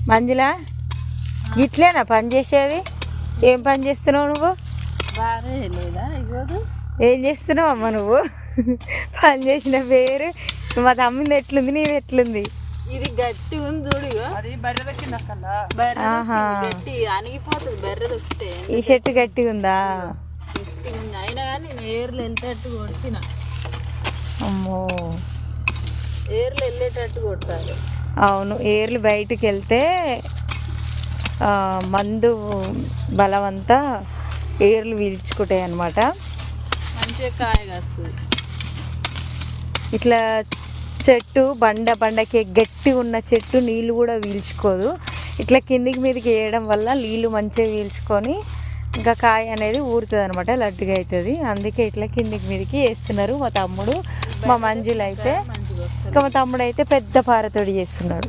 మంజుల ఇట్లేనా పని చేసేది? ఏం పని చేస్తున్నావు నువ్వు? ఏం చేస్తున్నావు అమ్మ నువ్వు? పని చేసిన పేరు మా తమ్మిది ఎట్లుంది, నీది ఎట్లుంది? ఇది గట్టి ఉంది చూడు, గట్టి అనిగిపోతుంది బెర్ర దొక్కితే. ఈ చెట్టు గట్టిగా ఉందా? గట్టిగా ఉంది, అయినా కానీ నేను ఏర్లు వెళ్ళేటట్టు కొట్టిన. అమ్మో, ఏర్లు వెళ్ళేటట్టు కొట్టాలి. అవును, ఏర్లు బయటికి వెళ్తే మందు బలం అంతా ఏర్లు పీల్చుకుంటాయి అన్నమాట. మంచిగా కాయ కాస్తుంది. ఇట్లా చెట్టు బండకి గట్టి ఉన్న చెట్టు నీళ్ళు కూడా పీల్చుకోదు. ఇట్లా కిందికి మీదకి వేయడం వల్ల నీళ్ళు మంచిగా పీల్చుకొని ఇంకా కాయ అనేది ఊరుతుంది అనమాట, లడ్డుగా అవుతుంది. అందుకే ఇట్లా కిందికి మీదకి వేస్తున్నారు మా తమ్ముడు. మా మంజులు అయితే, ఇంకా మా తమ్ముడు అయితే పెద్ద పారతోడి చేస్తున్నాడు.